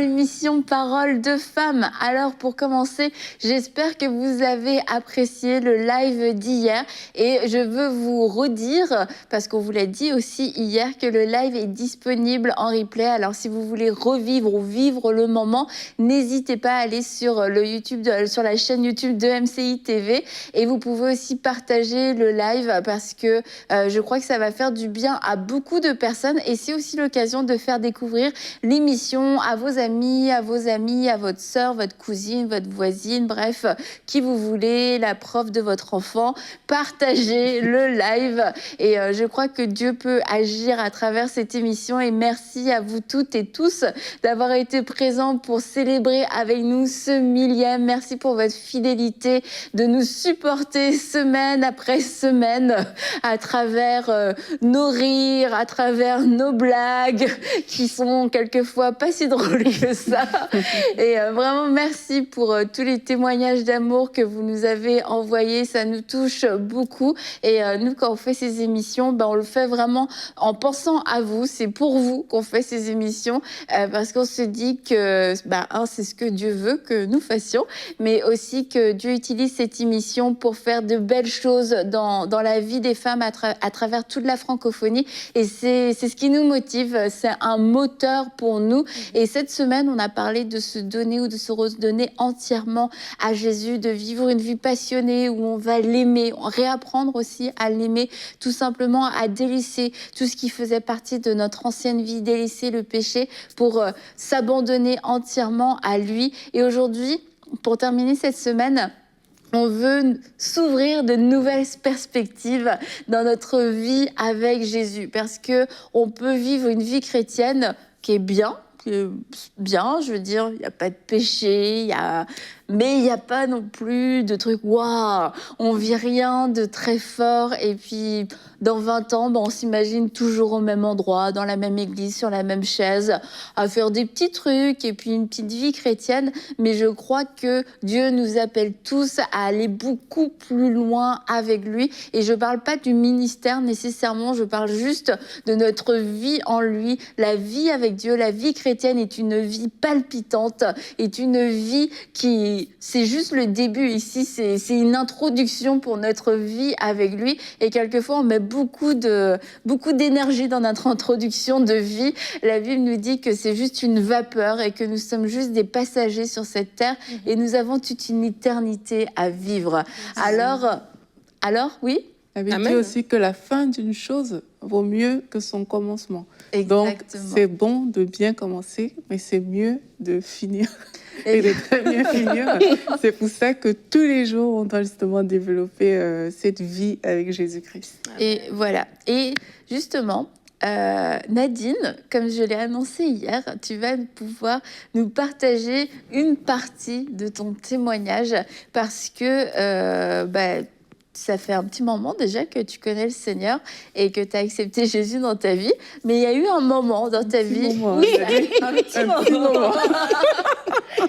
l'émission Parole de femmes. Alors pour commencer, j'espère que vous avez apprécié le live d'hier et je veux vous redire, parce qu'on vous l'a dit aussi hier, que le live est disponible en replay. Alors si vous voulez revivre ou vivre le moment, n'hésitez pas à aller sur sur la chaîne YouTube de MCI TV et vous pouvez aussi partager le live parce que je crois que ça va faire du bien à beaucoup de personnes et c'est aussi l'occasion de faire découvrir l'émission à vos amis, à votre sœur, votre cousine, votre voisine, bref, qui vous voulez, la prof de votre enfant. Partagez le live et je crois que Dieu peut agir à travers cette émission et merci à vous toutes et tous d'avoir été présents pour célébrer avec nous ce millième. Merci pour votre fidélité, de nous supporter semaine après semaine à travers nos rires, à travers nos blagues qui sont quelquefois pas si drôles que ça. Et vraiment merci pour tous les témoignages d'amour que vous nous avez envoyés. Ça nous touche beaucoup. Et nous, quand on fait ces émissions, on le fait vraiment en pensant à vous. C'est pour vous qu'on fait ces émissions parce qu'on se dit que c'est ce que Dieu veut que nous fassions, mais aussi que Dieu utilise cette émission pour faire de belles choses dans la vie des femmes à travers toute la francophonie. Et c'est ce qui nous motive. C'est un moteur pour nous. Et cette semaine, on a parlé de se donner ou de se redonner entièrement à Jésus, de vivre une vie passionnée où on va l'aimer, réapprendre aussi à l'aimer, tout simplement à délaisser tout ce qui faisait partie de notre ancienne vie, délaisser le péché pour s'abandonner entièrement à lui. Et aujourd'hui, pour terminer cette semaine, on veut s'ouvrir de nouvelles perspectives dans notre vie avec Jésus parce que on peut vivre une vie chrétienne qui est bien, je veux dire, il n'y a pas de péché, mais il n'y a pas non plus de trucs, waouh, on vit rien de très fort. Et puis, dans 20 ans, on s'imagine toujours au même endroit, dans la même église, sur la même chaise, à faire des petits trucs et puis une petite vie chrétienne. Mais je crois que Dieu nous appelle tous à aller beaucoup plus loin avec lui. Et je ne parle pas du ministère nécessairement, je parle juste de notre vie en lui. La vie avec Dieu, la vie chrétienne est une vie palpitante, est une vie c'est juste le début ici, c'est une introduction pour notre vie avec lui. Et quelquefois, on met beaucoup d'énergie dans notre introduction de vie. La Bible nous dit que c'est juste une vapeur et que nous sommes juste des passagers sur cette terre et nous avons toute une éternité à vivre. Alors, oui? La Bible dit aussi que la fin d'une chose vaut mieux que son commencement. Exactement. Donc, c'est bon de bien commencer, mais c'est mieux de finir et de très bien finir. C'est pour ça que tous les jours, on doit justement développer cette vie avec Jésus-Christ. Et voilà. Et justement, Nadine, comme je l'ai annoncé hier, tu vas pouvoir nous partager une partie de ton témoignage parce que ça fait un petit moment déjà que tu connais le Seigneur et que tu as accepté Jésus dans ta vie. Mais il y a eu un moment dans ta vie... Oui, un petit moment.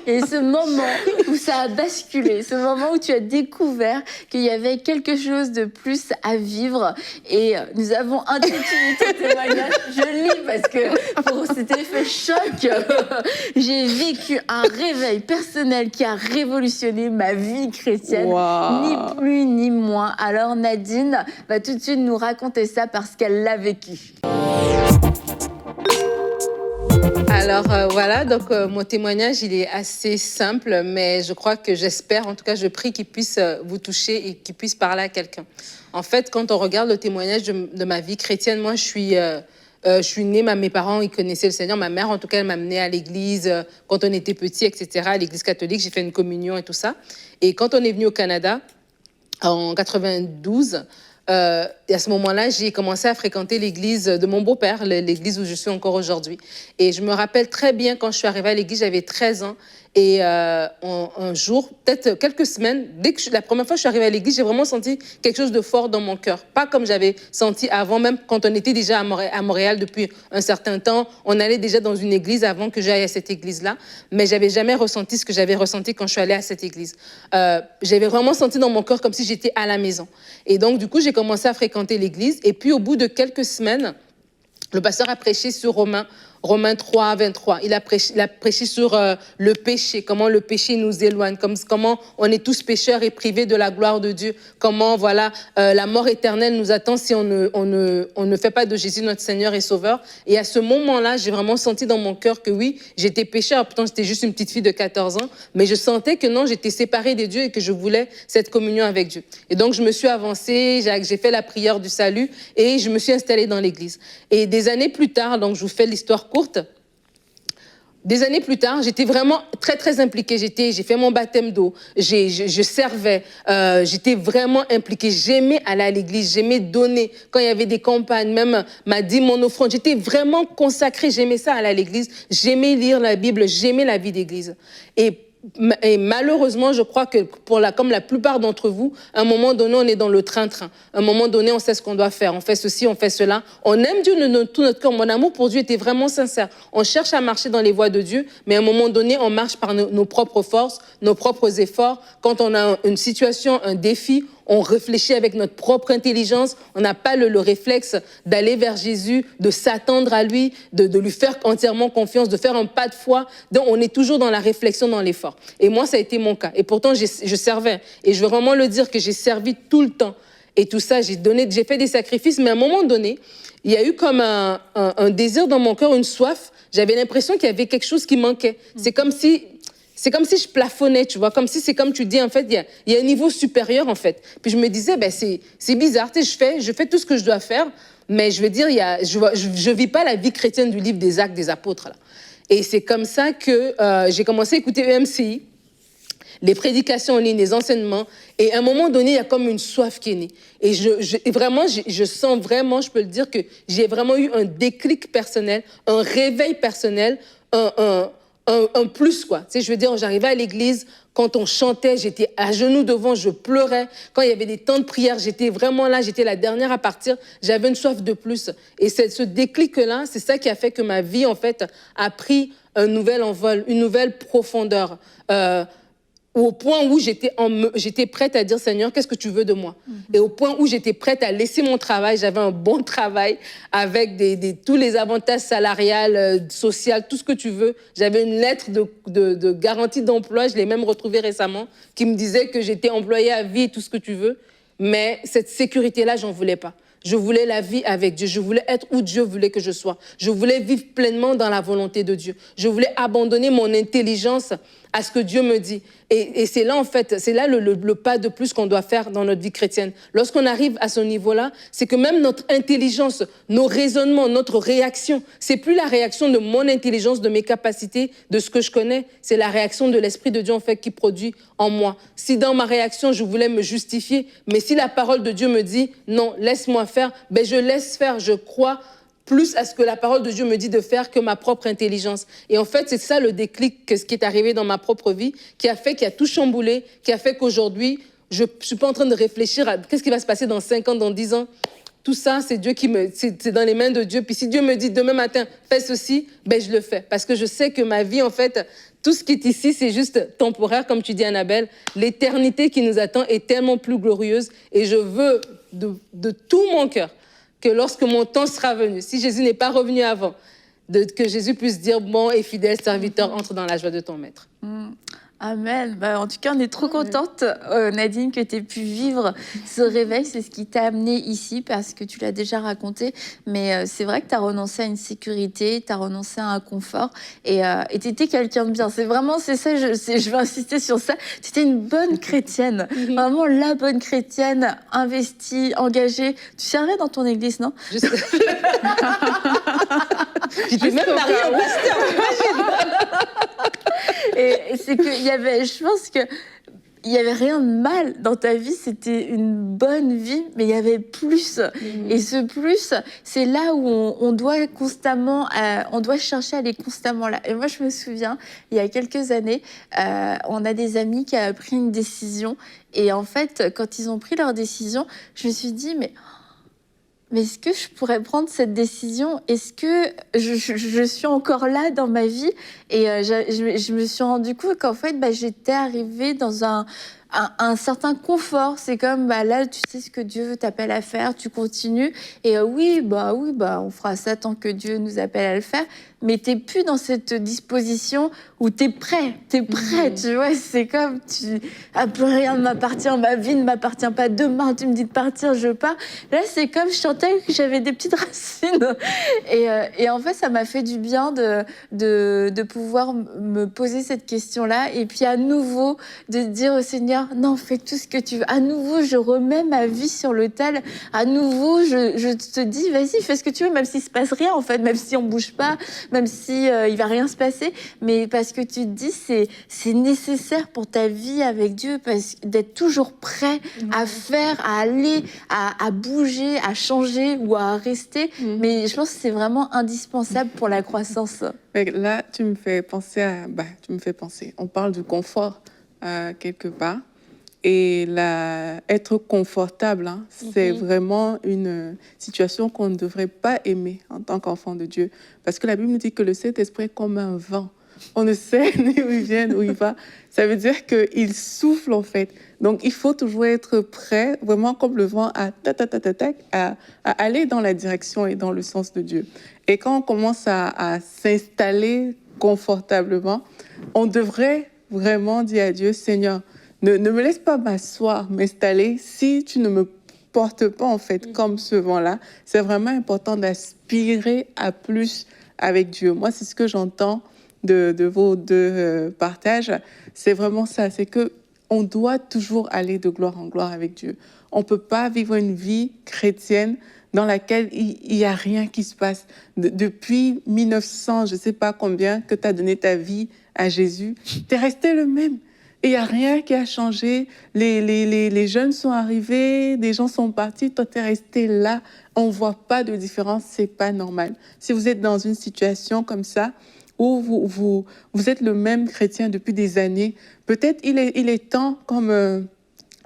Et ce moment où ça a basculé, ce moment où tu as découvert qu'il y avait quelque chose de plus à vivre. Et nous avons intitulé ton témoignage, je lis parce que pour cet effet choc, j'ai vécu un réveil personnel qui a révolutionné ma vie chrétienne, ni plus ni moins. Alors Nadine va tout de suite nous raconter ça parce qu'elle l'a vécu. Alors voilà, donc mon témoignage, il est assez simple, mais je crois que j'espère, en tout cas je prie qu'il puisse vous toucher et qu'il puisse parler à quelqu'un. En fait, quand on regarde le témoignage de ma vie chrétienne, moi je suis née, mes parents ils connaissaient le Seigneur, ma mère en tout cas elle m'a amenée à l'église quand on était petit, etc., à l'église catholique, j'ai fait une communion et tout ça. Et quand on est venu au Canada, en 92, et à ce moment-là, j'ai commencé à fréquenter l'église de mon beau-père, l'église où je suis encore aujourd'hui. Et je me rappelle très bien quand je suis arrivée à l'église, j'avais 13 ans. Et un jour, peut-être quelques semaines, la première fois que je suis arrivée à l'église, j'ai vraiment senti quelque chose de fort dans mon cœur. Pas comme j'avais senti avant, même quand on était déjà à Montréal depuis un certain temps. On allait déjà dans une église avant que j'aille à cette église-là. Mais j'avais jamais ressenti ce que j'avais ressenti quand je suis allée à cette église. J'avais vraiment senti dans mon cœur comme si j'étais à la maison. Et donc, du coup, j'ai commencé à fréquenter l'église. Et puis, au bout de quelques semaines, le pasteur a prêché sur Romains Romains 3, 23. Il a prêché sur le péché, comment le péché nous éloigne, comment on est tous pécheurs et privés de la gloire de Dieu, comment voilà la mort éternelle nous attend si on ne fait pas de Jésus notre Seigneur et Sauveur. Et à ce moment-là, j'ai vraiment senti dans mon cœur que oui, j'étais pécheur. Pourtant, j'étais juste une petite fille de 14 ans, mais je sentais que non, j'étais séparée de Dieu et que je voulais cette communion avec Dieu. Et donc, je me suis avancée, j'ai fait la prière du salut et je me suis installée dans l'église. Et des années plus tard, donc je vous fais l'histoire courte, des années plus tard, j'étais vraiment très, très impliquée. J'ai fait mon baptême d'eau, je servais, j'étais vraiment impliquée. J'aimais aller à l'église, j'aimais donner. Quand il y avait des campagnes, même m'a dit mon offrande, j'étais vraiment consacrée. J'aimais ça, aller à l'église. J'aimais lire la Bible, j'aimais la vie d'église. Et malheureusement, je crois que comme la plupart d'entre vous, à un moment donné, on est dans le train-train. À un moment donné, on sait ce qu'on doit faire. On fait ceci, on fait cela. On aime Dieu de tout notre cœur. Mon amour pour Dieu était vraiment sincère. On cherche à marcher dans les voies de Dieu, mais à un moment donné, on marche par nos propres forces, nos propres efforts. Quand on a une situation, un défi, on réfléchit avec notre propre intelligence. On n'a pas le réflexe d'aller vers Jésus, de s'attendre à lui, de lui faire entièrement confiance, de faire un pas de foi. Donc, on est toujours dans la réflexion, dans l'effort. Et moi, ça a été mon cas. Et pourtant, je servais. Et je veux vraiment le dire que j'ai servi tout le temps. Et tout ça, j'ai fait des sacrifices. Mais à un moment donné, il y a eu comme un désir dans mon cœur, une soif. J'avais l'impression qu'il y avait quelque chose qui manquait. C'est comme si je plafonnais, tu vois, comme si c'est comme tu dis, en fait, il y a un niveau supérieur, en fait. Puis je me disais, c'est bizarre, tu sais, je fais tout ce que je dois faire, mais je veux dire, je vis pas la vie chrétienne du livre des Actes des Apôtres, là. Et c'est comme ça que j'ai commencé à écouter EMCI, les prédications en ligne, les enseignements, et à un moment donné, il y a comme une soif qui est née. Et je sens vraiment, je peux le dire, que j'ai vraiment eu un déclic personnel, un réveil personnel, un plus, quoi. Tu sais, je veux dire, j'arrivais à l'église, quand on chantait, j'étais à genoux devant, je pleurais. Quand il y avait des temps de prière, j'étais vraiment là, j'étais la dernière à partir. J'avais une soif de plus. Et ce déclic-là, c'est ça qui a fait que ma vie, en fait, a pris un nouvel envol, une nouvelle profondeur. Au point où j'étais prête à dire, Seigneur, qu'est-ce que tu veux de moi? Et au point où j'étais prête à laisser mon travail, j'avais un bon travail avec tous les avantages salariales, sociaux, tout ce que tu veux. J'avais une lettre de garantie d'emploi, je l'ai même retrouvée récemment, qui me disait que j'étais employée à vie et tout ce que tu veux. Mais cette sécurité-là, j'en voulais pas. Je voulais la vie avec Dieu. Je voulais être où Dieu voulait que je sois. Je voulais vivre pleinement dans la volonté de Dieu. Je voulais abandonner mon intelligence à ce que Dieu me dit. Et c'est là, en fait, c'est là le pas de plus qu'on doit faire dans notre vie chrétienne. Lorsqu'on arrive à ce niveau-là, c'est que même notre intelligence, nos raisonnements, notre réaction, c'est plus la réaction de mon intelligence, de mes capacités, de ce que je connais. C'est la réaction de l'Esprit de Dieu, en fait, qui produit en moi. Si dans ma réaction, je voulais me justifier, mais si la parole de Dieu me dit, non, laisse-moi faire, ben je laisse faire, je crois plus à ce que la parole de Dieu me dit de faire que ma propre intelligence. Et en fait, c'est ça le déclic, ce qui est arrivé dans ma propre vie, qui a tout chamboulé, qui a fait qu'aujourd'hui, je ne suis pas en train de réfléchir à qu'est-ce qui va se passer dans 5 ans, dans 10 ans. Tout ça, c'est dans les mains de Dieu. Puis si Dieu me dit demain matin, fais ceci, ben je le fais. Parce que je sais que ma vie, en fait, tout ce qui est ici, c'est juste temporaire, comme tu dis, Annabelle. L'éternité qui nous attend est tellement plus glorieuse. Et je veux de tout mon cœur que lorsque mon temps sera venu, si Jésus n'est pas revenu avant, que Jésus puisse dire, bon et fidèle serviteur, entre dans la joie de ton maître. Amen. En tout cas, on est trop contente, Nadine, que tu aies pu vivre ce réveil. C'est ce qui t'a amené ici, parce que tu l'as déjà raconté. Mais c'est vrai que tu as renoncé à une sécurité, tu as renoncé à un confort. Et tu étais quelqu'un de bien. C'est ça, je veux insister sur ça. Tu étais une bonne chrétienne. Vraiment la bonne chrétienne, investie, engagée. Tu servais dans ton église, non? Je sais. Tu t'es même mariée au pasteur, t'imagines? Et c'est qu'il y avait, je pense que il y avait rien de mal dans ta vie, c'était une bonne vie, mais il y avait plus. Et ce plus, c'est là où on doit constamment, on doit chercher à aller constamment là. Et moi, je me souviens, il y a quelques années, on a des amis qui avaient pris une décision. Et en fait, quand ils ont pris leur décision, je me suis dit, mais est-ce que je pourrais prendre cette décision? Est-ce que je suis encore là dans ma vie? Et je me suis rendu compte qu'en fait, j'étais arrivée dans un certain confort. C'est comme, là, tu sais ce que Dieu t'appelle à faire, tu continues. Et oui, on fera ça tant que Dieu nous appelle à le faire. Mais t'es plus dans cette disposition où t'es prêt, tu vois. C'est comme, plus rien ne m'appartient, ma vie ne m'appartient pas. Demain, tu me dis de partir, je pars. Là, c'est comme je sentais que j'avais des petites racines. Et en fait, ça m'a fait du bien de pouvoir me poser cette question-là. Et puis à nouveau, de dire au Seigneur, non, fais tout ce que tu veux. À nouveau, je remets ma vie sur l'autel. À nouveau, je te dis, vas-y, fais ce que tu veux, même s'il se passe rien, en fait, même si on bouge pas, même si il va rien se passer. Mais parce que tu te dis, c'est nécessaire pour ta vie avec Dieu, d'être toujours prêt à faire, à aller, à bouger, à changer ou à rester. Mais je pense que c'est vraiment indispensable pour la croissance. Là, tu me fais penser on parle du confort quelque part. Et être confortable, c'est vraiment une situation qu'on ne devrait pas aimer en tant qu'enfant de Dieu. Parce que la Bible nous dit que le Saint-Esprit est comme un vent. On ne sait ni où il vient, où il va. Ça veut dire qu'il souffle, en fait. Donc, il faut toujours être prêt, vraiment comme le vent, à aller dans la direction et dans le sens de Dieu. Et quand on commence à s'installer confortablement, on devrait vraiment dire à Dieu, Seigneur, ne me laisse pas m'installer si tu ne me portes pas, en fait, comme ce vent-là. C'est vraiment important d'aspirer à plus avec Dieu. Moi, c'est ce que j'entends de vos deux partages. C'est vraiment ça, c'est que on doit toujours aller de gloire en gloire avec Dieu. On ne peut pas vivre une vie chrétienne dans laquelle il n'y a rien qui se passe. Depuis 1900, je ne sais pas combien, que tu as donné ta vie à Jésus, tu es resté le même. Et il n'y a rien qui a changé. Les jeunes sont arrivés, des gens sont partis, toi, tu es resté là. On ne voit pas de différence, ce n'est pas normal. Si vous êtes dans une situation comme ça, où vous êtes le même chrétien depuis des années, peut-être il est temps, comme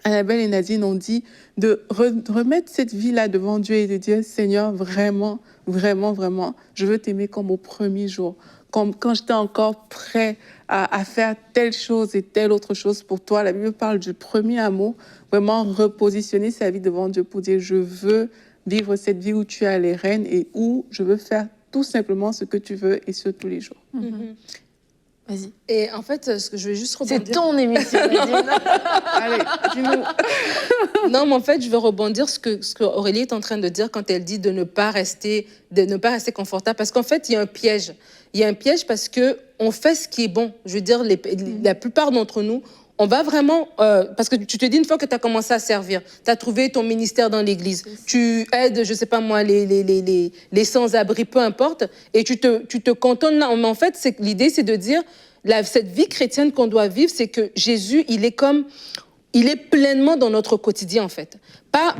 Annabelle et Nadine ont dit, de remettre cette vie-là devant Dieu et de dire, Seigneur, vraiment, vraiment, vraiment, je veux t'aimer comme au premier jour. Comme quand j'étais encore prêt à faire telle chose et telle autre chose pour toi. La Bible parle du premier amour, vraiment repositionner sa vie devant Dieu pour dire, je veux vivre cette vie où tu as les rênes et où je veux faire tout simplement ce que tu veux et ce tous les jours. Vas-y. Et en fait, ce que je vais juste rebondir... C'est ton émission, Nadine. Allez, dis-nous. Non, mais en fait, je veux rebondir ce que Aurélie est en train de dire quand elle dit de ne pas rester confortable. Parce qu'en fait, il y a un piège. Il y a un piège parce qu'on fait ce qui est bon. Je veux dire, la plupart d'entre nous, on va vraiment... parce que tu te dis, une fois que tu as commencé à servir, tu as trouvé ton ministère dans l'église, tu aides, je ne sais pas moi, les sans-abri, peu importe, et tu te cantonnes là. Mais en fait, l'idée, c'est de dire, cette vie chrétienne qu'on doit vivre, c'est que Jésus, il est pleinement dans notre quotidien, en fait.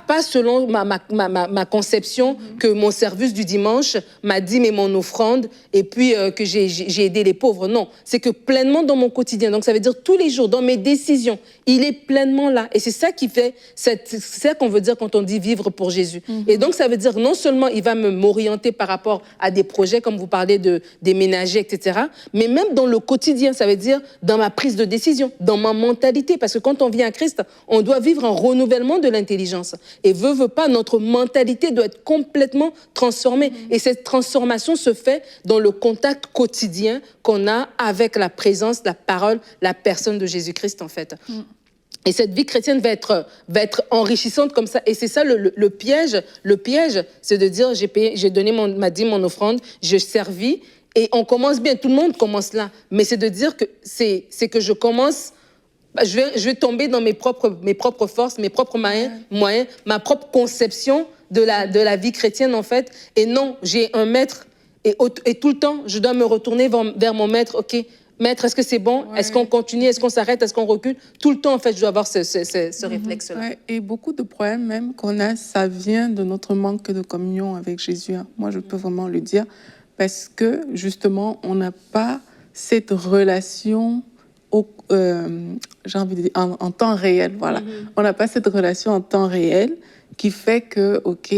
Pas selon ma conception que mon service du dimanche, ma dîme et mon offrande, et puis que j'ai aidé les pauvres. Non, c'est que pleinement dans mon quotidien. Donc, ça veut dire tous les jours, dans mes décisions, il est pleinement là. Et c'est ça qui fait, c'est ça qu'on veut dire quand on dit vivre pour Jésus. Et donc, ça veut dire non seulement il va m'orienter par rapport à des projets, comme vous parlez de déménager, etc., mais même dans le quotidien, ça veut dire dans ma prise de décision, dans ma mentalité. Parce que quand on vient à Christ, on doit vivre un renouvellement de l'intelligence. Et veut pas, notre mentalité doit être complètement transformée. Et cette transformation se fait dans le contact quotidien qu'on a avec la présence, la parole, la personne de Jésus-Christ, en fait. Et cette vie chrétienne va être enrichissante comme ça. Et c'est ça le piège. Le piège, c'est de dire, j'ai donné ma dîme, mon offrande, je servis, et on commence bien, tout le monde commence là. Mais c'est de dire que c'est que je commence... Je vais tomber dans mes propres forces, mes propres moyens, ma propre conception de la vie chrétienne, en fait. Et non, j'ai un maître, et tout le temps, je dois me retourner vers mon maître. OK, maître, est-ce que c'est bon? Est-ce qu'on continue? Est-ce qu'on s'arrête? Est-ce qu'on recule? Tout le temps, en fait, je dois avoir ce réflexe-là. Ouais, et beaucoup de problèmes même qu'on a, ça vient de notre manque de communion avec Jésus. Moi, je peux vraiment le dire, parce que, justement, on n'a pas cette relation... j'ai envie de dire, en temps réel, voilà. On n'a pas cette relation en temps réel qui fait que, OK,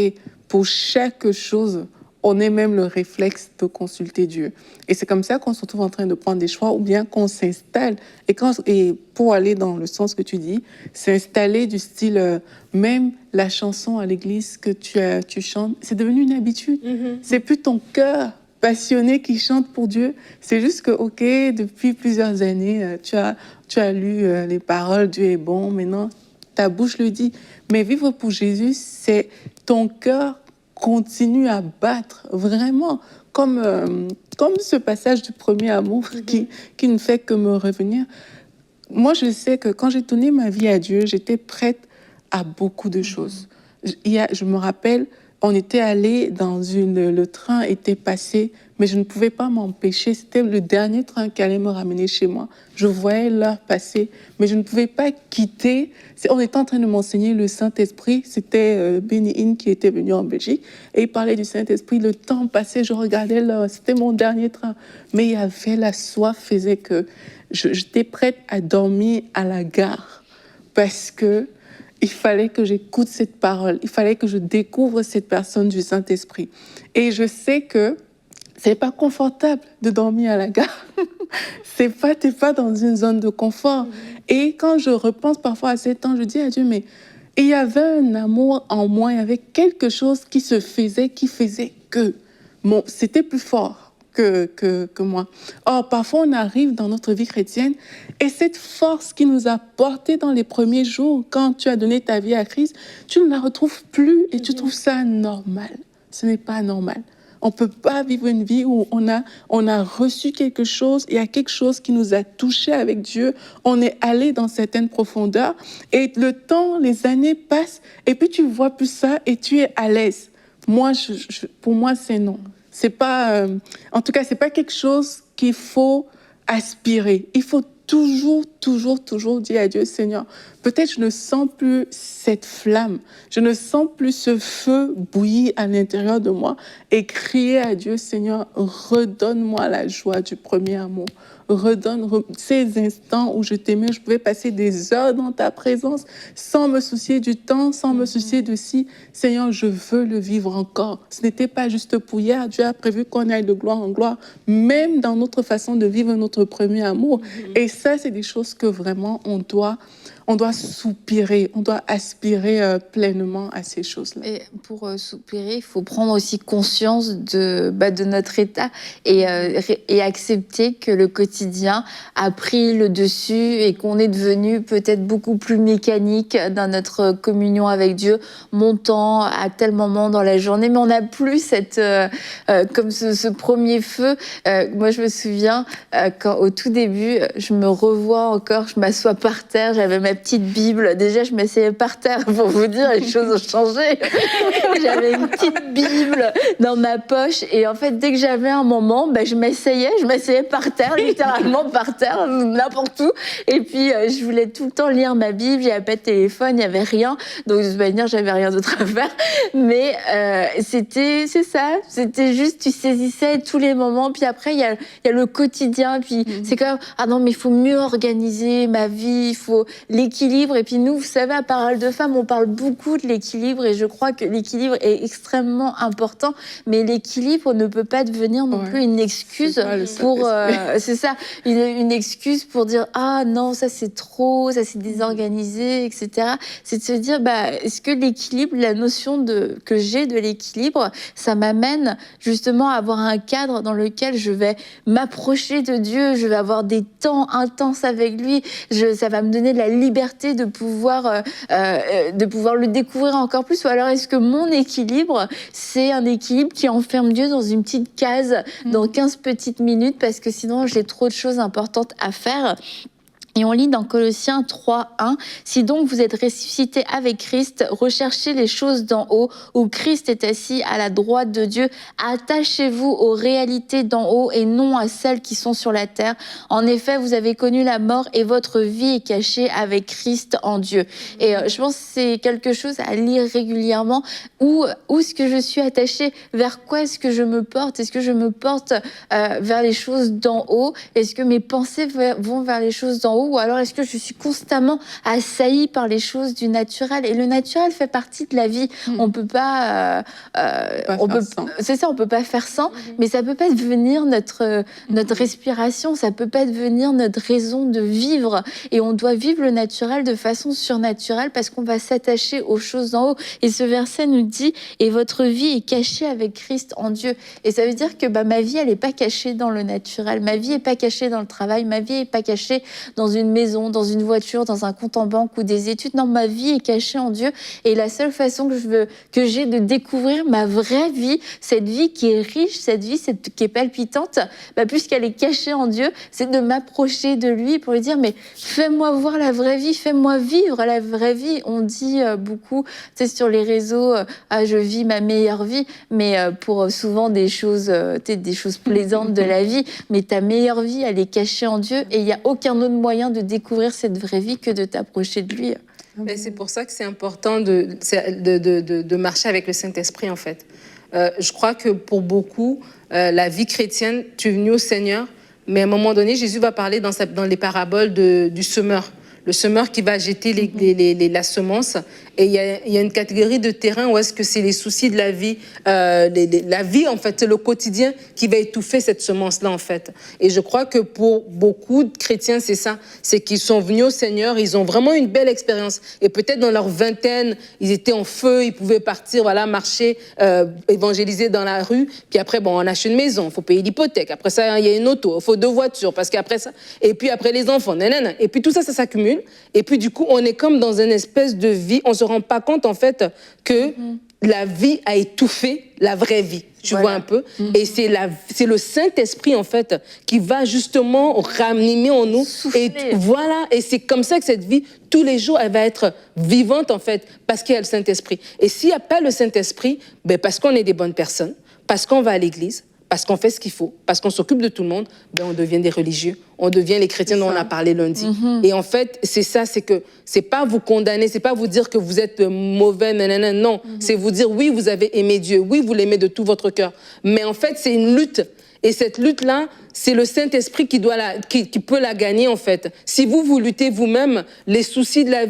pour chaque chose, on ait même le réflexe de consulter Dieu. Et c'est comme ça qu'on se retrouve en train de prendre des choix ou bien qu'on s'installe. Et pour aller dans le sens que tu dis, s'installer du style, même la chanson à l'église que tu chantes, c'est devenu une habitude. C'est plus ton cœur passionné qui chante pour Dieu. C'est juste que, OK, depuis plusieurs années, tu as lu les paroles, Dieu est bon, maintenant ta bouche le dit. Mais vivre pour Jésus, c'est ton cœur continue à battre, vraiment, comme ce passage du premier amour qui ne fait que me revenir. Moi, je sais que quand j'ai donné ma vie à Dieu, j'étais prête à beaucoup de choses. Je me rappelle, on était allé le train était passé, mais je ne pouvais pas m'empêcher. C'était le dernier train qui allait me ramener chez moi. Je voyais l'heure passer, mais je ne pouvais pas quitter. On était en train de m'enseigner le Saint-Esprit. C'était Benny Hinn qui était venu en Belgique et il parlait du Saint-Esprit. Le temps passait, je regardais l'heure. C'était mon dernier train. Mais il y avait la soif, faisait que j'étais prête à dormir à la gare parce que il fallait que j'écoute cette parole. Il fallait que je découvre cette personne du Saint-Esprit. Et je sais que c'est pas confortable de dormir à la gare. T'es pas dans une zone de confort. Et quand je repense parfois à ces temps, je dis à Dieu, mais il y avait un amour en moi, il y avait quelque chose qui se faisait, qui faisait que c'était plus fort que moi. Or, parfois, on arrive dans notre vie chrétienne et cette force qui nous a portés dans les premiers jours, quand tu as donné ta vie à Christ, tu ne la retrouves plus et tu trouves ça normal. Ce n'est pas normal. On ne peut pas vivre une vie où on a reçu quelque chose, il y a quelque chose qui nous a touchés avec Dieu, on est allé dans certaines profondeurs et le temps, les années passent et puis tu vois plus ça et tu es à l'aise. Moi, pour moi, c'est non. C'est pas, en tout cas, c'est pas quelque chose qu'il faut aspirer. Il faut toujours dire à Dieu, Seigneur, peut-être je ne sens plus cette flamme, je ne sens plus ce feu bouillir à l'intérieur de moi et crier à Dieu, Seigneur, redonne-moi la joie du premier amour. Redonne ces instants où je t'aimais, je pouvais passer des heures dans ta présence sans me soucier du temps, sans me soucier de si, Seigneur, je veux le vivre encore. Ce n'était pas juste pour hier, Dieu a prévu qu'on aille de gloire en gloire, même dans notre façon de vivre notre premier amour. Et ça, c'est des choses que vraiment on doit soupirer, on doit aspirer pleinement à ces choses-là. Et pour soupirer, il faut prendre aussi conscience de notre état et accepter que le quotidien a pris le dessus et qu'on est devenu peut-être beaucoup plus mécanique dans notre communion avec Dieu, montant à tel moment dans la journée, mais on n'a plus comme ce premier feu. Moi, je me souviens, quand au tout début, je me revois encore, je m'assois par terre, j'avais ma petite Bible. Déjà, je m'asseyais par terre pour vous dire, les choses ont changé. J'avais une petite Bible dans ma poche et en fait, dès que j'avais un moment, je m'asseyais par terre, littéralement par terre, n'importe où. Et puis, je voulais tout le temps lire ma Bible. Il n'y avait pas de téléphone, il n'y avait rien. Donc, de toute manière, j'avais rien d'autre à faire. Mais c'est ça. C'était juste, tu saisissais tous les moments. Puis après, il y a le quotidien. Puis c'est comme, ah non, mais il faut mieux organiser ma vie, il faut l'équilibre. Et puis nous, vous savez, à Parole de Femmes, on parle beaucoup de l'équilibre et je crois que l'équilibre est extrêmement important. Mais l'équilibre ne peut pas devenir non plus une excuse pour... c'est ça, une excuse pour dire « Ah non, ça c'est trop, ça c'est désorganisé, etc. » C'est de se dire, est-ce que l'équilibre, la notion que j'ai de l'équilibre, ça m'amène justement à avoir un cadre dans lequel je vais m'approcher de Dieu, je vais avoir des temps intenses avec lui, ça va me donner de la liberté de pouvoir le découvrir encore plus. Ou alors est-ce que mon équilibre, c'est un équilibre qui enferme Dieu dans une petite case, dans 15 petites minutes, parce que sinon j'ai trop de choses importantes à faire. Et on lit dans Colossiens 3:1, « Si donc vous êtes ressuscités avec Christ, recherchez les choses d'en haut, où Christ est assis à la droite de Dieu. Attachez-vous aux réalités d'en haut et non à celles qui sont sur la terre. En effet, vous avez connu la mort et votre vie est cachée avec Christ en Dieu. » Et je pense que c'est quelque chose à lire régulièrement. Où est-ce que je suis attachée? Vers quoi est-ce que je me porte? Est-ce que je me porte vers les choses d'en haut? Est-ce que mes pensées vont vers les choses d'en haut? haut, ou alors est-ce que je suis constamment assaillie par les choses du naturel? Et le naturel fait partie de la vie. On peut pas, c'est ça, on peut pas faire sans, mais ça peut pas devenir notre respiration, ça peut pas devenir notre raison de vivre. Et on doit vivre le naturel de façon surnaturelle parce qu'on va s'attacher aux choses en haut. Et ce verset nous dit, et votre vie est cachée avec Christ en Dieu. Et ça veut dire que ma vie, elle est pas cachée dans le naturel. Ma vie est pas cachée dans le travail. Ma vie est pas cachée dans une maison, dans une voiture, dans un compte en banque ou des études. Non, ma vie est cachée en Dieu. Et la seule façon que j'ai de découvrir ma vraie vie, cette vie qui est riche, cette vie qui est palpitante, puisqu'elle est cachée en Dieu, c'est de m'approcher de lui pour lui dire, mais fais-moi voir la vraie vie, fais-moi vivre la vraie vie. On dit beaucoup, tu sais, sur les réseaux, je vis ma meilleure vie, mais pour souvent des choses plaisantes de la vie, mais ta meilleure vie, elle est cachée en Dieu et il n'y a aucun autre moyen de découvrir cette vraie vie que de t'approcher de lui. Et c'est pour ça que c'est important de marcher avec le Saint-Esprit, en fait. Je crois que pour beaucoup, la vie chrétienne, tu es venu au Seigneur, mais à un moment donné, Jésus va parler dans les paraboles du semeur. Le semeur qui va jeter la semence. Et il y a une catégorie de terrain où est-ce que c'est les soucis de la vie, la vie, en fait, c'est le quotidien qui va étouffer cette semence-là, en fait. Et je crois que pour beaucoup de chrétiens, c'est ça. C'est qu'ils sont venus au Seigneur, ils ont vraiment une belle expérience. Et peut-être dans leur vingtaine, ils étaient en feu, ils pouvaient partir, marcher, évangéliser dans la rue. Puis après, on achète une maison, il faut payer l'hypothèque. Après ça, il y a une auto, il faut 2 voitures, parce qu'après ça... Et puis après, les enfants, nanana. Et puis tout ça, ça s'accumule. Et puis du coup, on est comme dans une espèce de vie, on se rend pas compte en fait que la vie a étouffé la vraie vie. Tu vois un peu. Et c'est le Saint-Esprit en fait qui va justement ranimer en nous. Souffler. Et c'est comme ça que cette vie, tous les jours, elle va être vivante en fait, parce qu'il y a le Saint-Esprit. Et s'il n'y a pas le Saint-Esprit, parce qu'on est des bonnes personnes, parce qu'on va à l'église, parce qu'on fait ce qu'il faut, parce qu'on s'occupe de tout le monde, on devient des religieux, on devient les chrétiens dont on a parlé lundi. Et en fait, c'est ça, c'est que c'est pas vous condamner, c'est pas vous dire que vous êtes mauvais, nanana, non. C'est vous dire, oui, vous avez aimé Dieu, oui, vous l'aimez de tout votre cœur. Mais en fait, c'est une lutte. Et cette lutte-là, c'est le Saint-Esprit qui peut la gagner, en fait. Si vous luttez vous-même, les soucis de la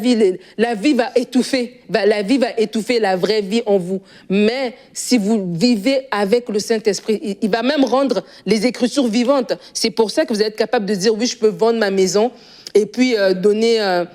vie va étouffer. La vie va étouffer la vraie vie en vous. Mais si vous vivez avec le Saint-Esprit, il va même rendre les Écritures vivantes. C'est pour ça que vous êtes capable de dire, oui, je peux vendre ma maison et puis donner...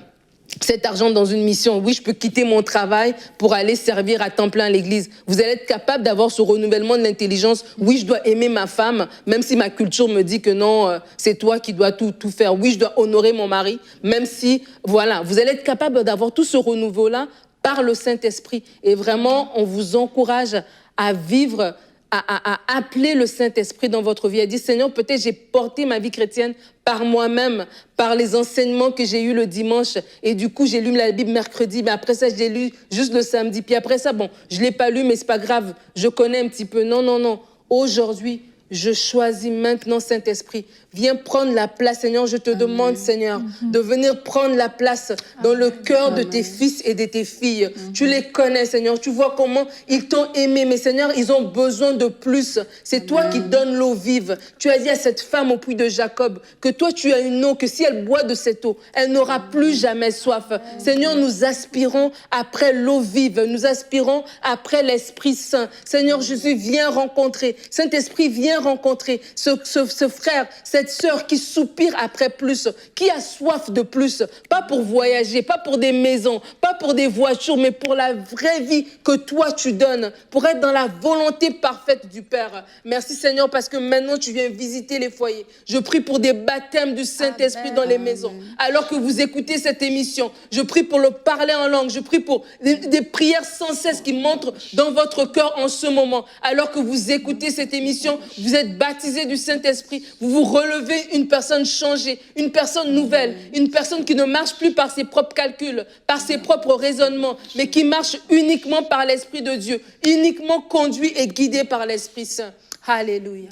cet argent dans une mission. Oui, je peux quitter mon travail pour aller servir à temps plein à l'église. Vous allez être capable d'avoir ce renouvellement de l'intelligence. Oui, je dois aimer ma femme, même si ma culture me dit que non, c'est toi qui dois tout faire. Oui, je dois honorer mon mari, même si, vous allez être capable d'avoir tout ce renouveau-là par le Saint-Esprit. Et vraiment, on vous encourage à vivre, à appeler le Saint-Esprit dans votre vie. À dire, Seigneur, peut-être j'ai porté ma vie chrétienne par moi-même, par les enseignements que j'ai eus le dimanche. Et du coup, j'ai lu la Bible mercredi, mais après ça, je l'ai lu juste le samedi. Puis après ça, je ne l'ai pas lu, mais c'est pas grave. Je connais un petit peu. Non. Aujourd'hui, je choisis maintenant, Saint-Esprit. Viens prendre la place, Seigneur. Je te demande, Seigneur, de venir prendre la place dans le cœur de tes fils et de tes filles. Tu les connais, Seigneur. Tu vois comment ils t'ont aimé. Mais Seigneur, ils ont besoin de plus. C'est toi qui donnes l'eau vive. Tu as dit à cette femme au puits de Jacob que toi, tu as une eau, que si elle boit de cette eau, elle n'aura plus jamais soif. Seigneur, nous aspirons après l'eau vive. Nous aspirons après l'Esprit Saint. Seigneur Jésus, viens rencontrer. Saint-Esprit, viens rencontrer ce frère, cette sœur qui soupire après plus, qui a soif de plus, pas pour voyager, pas pour des maisons, pas pour des voitures, mais pour la vraie vie que toi tu donnes, pour être dans la volonté parfaite du Père. Merci Seigneur parce que maintenant tu viens visiter les foyers. Je prie pour des baptêmes du Saint-Esprit dans les maisons. Alors que vous écoutez cette émission, je prie pour le parler en langue, je prie pour des prières sans cesse qui montrent dans votre cœur en ce moment. Alors que vous écoutez cette émission, vous êtes baptisé du Saint-Esprit, vous vous relevez une personne changée, une personne nouvelle, une personne qui ne marche plus par ses propres calculs, par ses propres raisonnements, mais qui marche uniquement par l'Esprit de Dieu, uniquement conduit et guidé par l'Esprit Saint. Alléluia.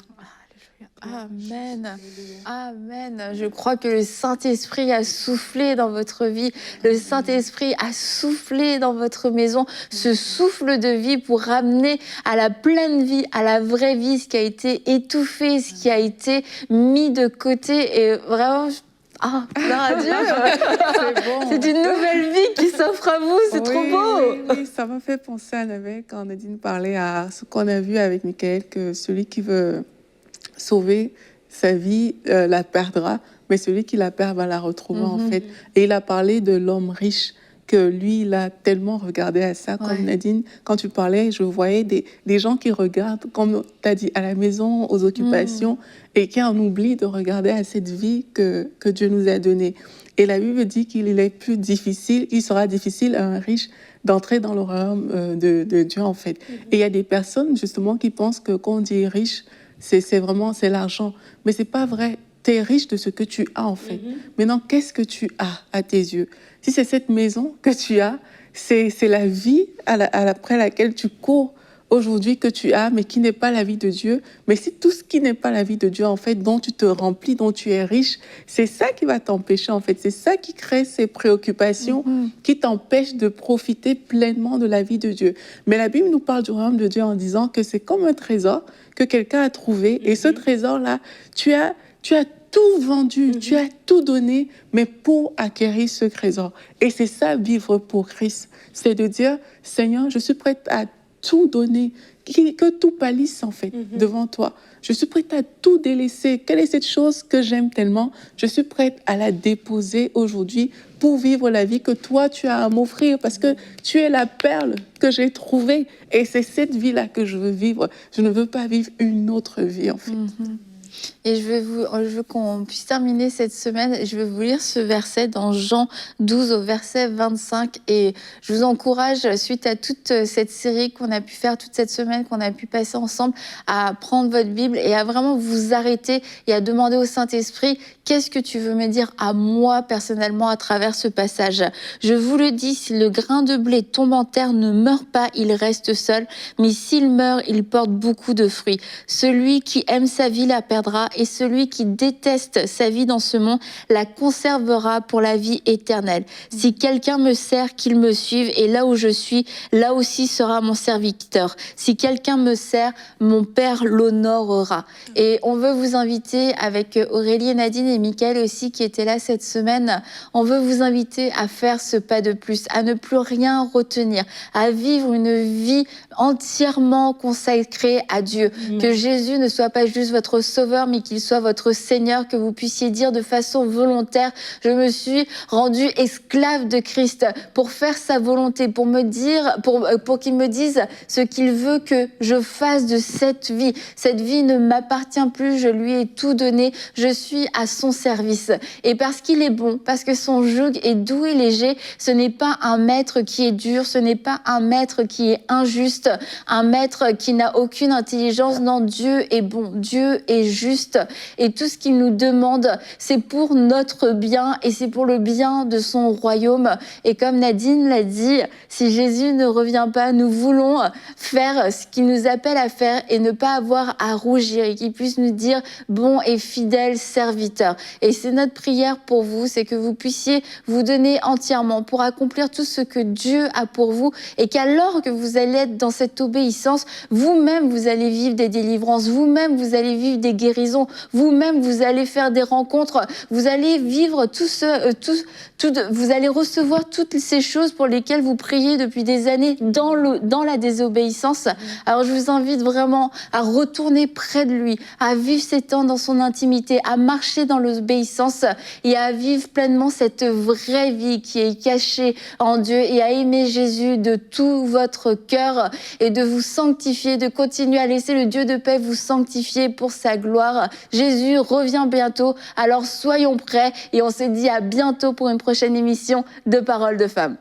Amen. Amen. Je crois que le Saint-Esprit a soufflé dans votre vie. Le Saint-Esprit a soufflé dans votre maison. Ce souffle de vie pour ramener à la pleine vie, à la vraie vie, ce qui a été étouffé, ce qui a été mis de côté. Et vraiment, Ah, gloire à Dieu. C'est bon. C'est une nouvelle vie qui s'offre à vous, c'est trop beau. Oui, ça m'a fait penser à Annabelle quand Nadine parlait à ce qu'on a vu avec Michael, que celui qui veut sauver sa vie la perdra, mais celui qui la perd va la retrouver en fait. Et il a parlé de l'homme riche, que lui, il a tellement regardé à ça, comme Nadine, quand tu parlais, je voyais des gens qui regardent, comme tu as dit, à la maison, aux occupations, et qui en oublient de regarder à cette vie que Dieu nous a donnée. Et la Bible dit qu'il est plus difficile, il sera difficile à un riche d'entrer dans le royaume de Dieu, en fait. Et il y a des personnes, justement, qui pensent que quand on dit riche, c'est vraiment, c'est l'argent. Mais c'est pas vrai. Tu es riche de ce que tu as, en fait. Maintenant, qu'est-ce que tu as à tes yeux? Si c'est cette maison que tu as, c'est la vie après laquelle tu cours aujourd'hui que tu as, mais qui n'est pas la vie de Dieu. Mais si tout ce qui n'est pas la vie de Dieu, en fait, dont tu te remplis, dont tu es riche, c'est ça qui va t'empêcher, en fait. C'est ça qui crée ces préoccupations, qui t'empêchent de profiter pleinement de la vie de Dieu. Mais la Bible nous parle du royaume de Dieu en disant que c'est comme un trésor que quelqu'un a trouvé. Et ce trésor-là, tu as tout vendu, tu as tout donné, mais pour acquérir ce trésor. Et c'est ça, vivre pour Christ. C'est de dire, Seigneur, je suis prête à tout donner, que tout pâlisse en fait devant toi. Je suis prête à tout délaisser. Quelle est cette chose que j'aime tellement? Je suis prête à la déposer aujourd'hui pour vivre la vie que toi, tu as à m'offrir, parce que tu es la perle que j'ai trouvée. Et c'est cette vie-là que je veux vivre. Je ne veux pas vivre une autre vie, en fait. Et je veux qu'on puisse terminer cette semaine. Je vais vous lire ce verset dans Jean 12 au verset 25. Et je vous encourage, suite à toute cette série qu'on a pu faire, toute cette semaine qu'on a pu passer ensemble, à prendre votre Bible et à vraiment vous arrêter et à demander au Saint-Esprit, qu'est-ce que tu veux me dire à moi personnellement à travers ce passage? Je vous le dis, si le grain de blé tombe en terre, ne meurt pas, il reste seul. Mais s'il meurt, il porte beaucoup de fruits. Celui qui aime sa vie la perdra, et celui qui déteste sa vie dans ce monde la conservera pour la vie éternelle. Si quelqu'un me sert, qu'il me suive, et là où je suis, là aussi sera mon serviteur. Si quelqu'un me sert, mon Père l'honorera. Et on veut vous inviter, avec Aurélie et Nadine et Michael aussi qui étaient là cette semaine, on veut vous inviter à faire ce pas de plus, à ne plus rien retenir, à vivre une vie entièrement consacrée à Dieu. Que Jésus ne soit pas juste votre sauveur, mais qu'il soit votre Seigneur, que vous puissiez dire de façon volontaire, je me suis rendu esclave de Christ pour faire sa volonté, pour me dire, pour qu'il me dise ce qu'il veut que je fasse de cette vie. Cette vie ne m'appartient plus, je lui ai tout donné, je suis à son service. Et parce qu'il est bon, parce que son joug est doux et léger, ce n'est pas un maître qui est dur, ce n'est pas un maître qui est injuste, un maître qui n'a aucune intelligence. Non, Dieu est bon, Dieu est juste. Et tout ce qu'il nous demande, c'est pour notre bien et c'est pour le bien de son royaume. Et comme Nadine l'a dit, si Jésus ne revient pas, nous voulons faire ce qu'il nous appelle à faire et ne pas avoir à rougir, et qu'il puisse nous dire bon et fidèle serviteur. Et c'est notre prière pour vous, c'est que vous puissiez vous donner entièrement pour accomplir tout ce que Dieu a pour vous, et qu'alors que vous allez être dans cette obéissance, vous-même vous allez vivre des délivrances, vous-même vous allez vivre des guérisons, vous-même vous allez faire des rencontres, vous allez vivre vous allez recevoir toutes ces choses pour lesquelles vous priez depuis des années dans la désobéissance. Alors je vous invite vraiment à retourner près de lui, à vivre ces temps dans son intimité, à marcher dans l'obéissance et à vivre pleinement cette vraie vie qui est cachée en Dieu, et à aimer Jésus de tout votre cœur et de vous sanctifier, de continuer à laisser le Dieu de paix vous sanctifier pour sa gloire. Jésus revient bientôt, alors soyons prêts, et on se dit à bientôt pour une prochaine émission de Paroles de Femmes.